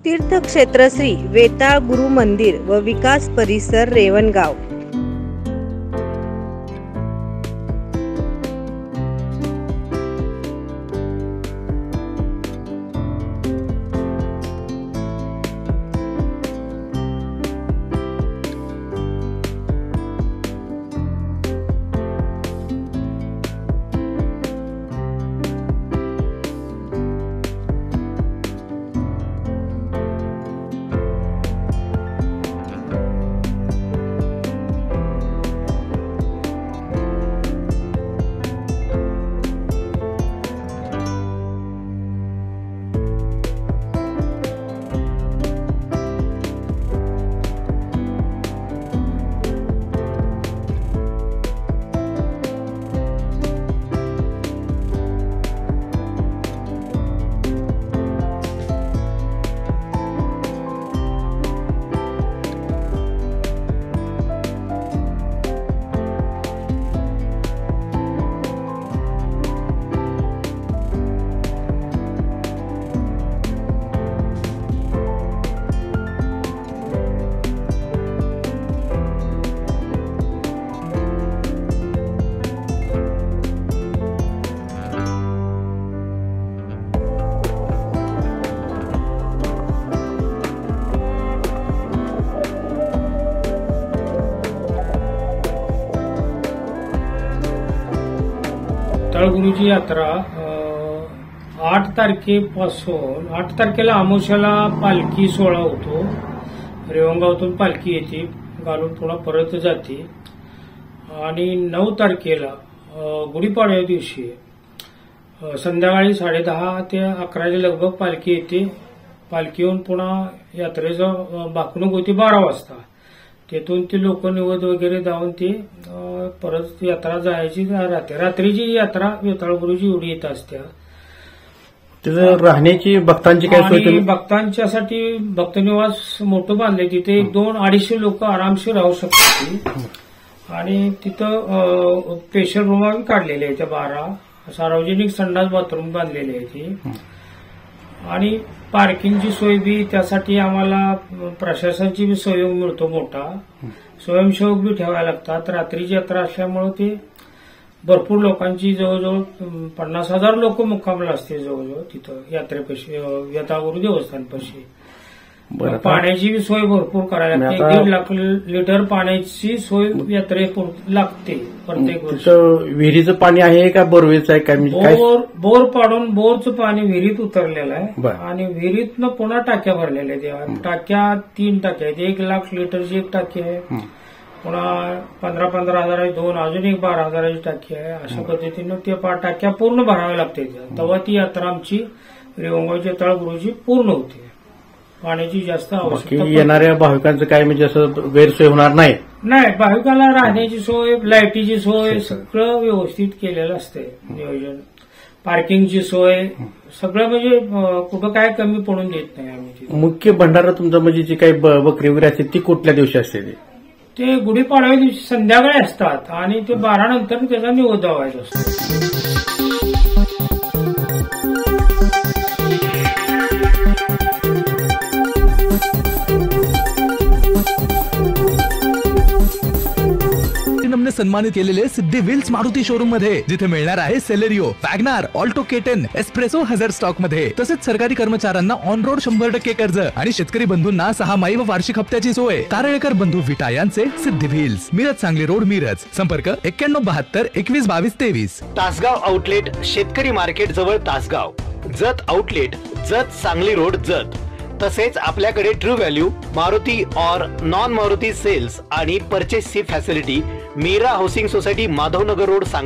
तीर्थक्षेत्र श्री वेताळ गुरु मंदिर व विकास परिसर रेवणगाव। गुरुची यात्रा 8 तारखेपासून 8 तारखेला अमावस्याला पालखी सोहळा होतो। रेवणगावातून पालखी येते, घालून पुन्हा परत जाते आणि 9 तारखेला गुढीपाडव्या दिवशी संध्याकाळी 10:30 ते 11च्या लगभग पालखी येते। पालखी येऊन पुन्हा यात्रेचं भाकणूक होती 12 वाजता। तेथून ती लोक निवद वगैरे जाऊन ते परत यात्रा जायची राहते। रात्रीची यात्रा वेताळ गुरुची एवढी येत असते। राहण्याची भक्तांची काय सोय? भक्तांच्यासाठी भक्तनिवास मोठं बांधले, तिथे 200-250 लोक आरामशीर राहू शकतात आणि तिथं स्पेशल रूम काढलेले आहेत 12 सार्वजनिक संडास बाथरूम बांधलेले आहेत आणि पार्किंगची सोय बी त्यासाठी आम्हाला प्रशासनाची बी सहयोग मिळतो मोठा। स्वयंसेवक बी ठेवायला लागतात। रात्रीची यात्रा असल्यामुळे ते भरपूर लोकांची जवळजवळ 50,000 लोक मुक्कामला असते जवळजवळ तिथं यात्रेपाशी वेताळ गुरु देवस्थानपाशी। पाण्याची बी सोय भरपूर करायला लागते। 1.5 लाख लिटर पाण्याची सोय यात्रेत लागते प्रत्येक वर्षी। विहिरीचं पाणी आहे का बोरवेलचं आहे काय? बोर पाडून बोरचं पाणी विहिरीत उतरलेलं आहे आणि विहिरीतनं पुन्हा टाक्या भरलेल्या आहेत। टाक्या 3 टाक्या आहेत। 1 लाख लिटरची एक टाकी आहे, पुन्हा 15-15 हजाराची 2, अजून एक 12 हजाराची टाकी आहे। अशा पद्धतीनं ते टाक्या पूर्ण भराव्या लागते, तेव्हा ती यात्रा आमची रेवणगावच्या वेताळ गुरुची पूर्ण होते। पाण्याची जास्त आवश्यकता येणाऱ्या भाविकांचं काय म्हणजे असं गैरसोय होणार नाही? नाही, भाविकाला राहण्याची सोय, लाईटीची सोय सगळं व्यवस्थित केलेलं असते नियोजन। पार्किंगची सोय सगळं म्हणजे कुठं काय कमी पडून देत नाही आम्ही। मुख्य भंडारा तुमचं म्हणजे जी काही बकरी वगैरे असते ती कुठल्या दिवशी असते? ते गुढीपाडव्या दिवशी संध्याकाळी असतात आणि ते 12 नंतर त्याचा निवद व्हायचा असतो। सन्मानित केलेले सिद्धी व्हील्स मारुती शोरूम मध्ये, जिथे मिळणार आहे Celerio, WagonR, Alto K ten, Espresso हजर स्टॉक मध्ये। तसेच सरकारी कर्मचाऱ्यांना ऑन रोड 100% कर्ज आणि शेतकरी बंधूंना 6 माही व वार्षिक हप्त्याची सोय। कारळेकर बंधू विटा यांचे सिद्धी व्हील्स, मिरज सांगली रोड मिरज। संपर्क 9172 21 22 23। तासगाव आउटलेट शेतकरी मार्केट जवळ तासगाव। Jath outlet Jath Sangli road Jath. तसेच आपल्याकडे ट्रू व्हॅल्यू, मारुती और नॉन मारुती सेल्स आणि परचेसची facility Meera housing society, Madhavnagar road, Sangli.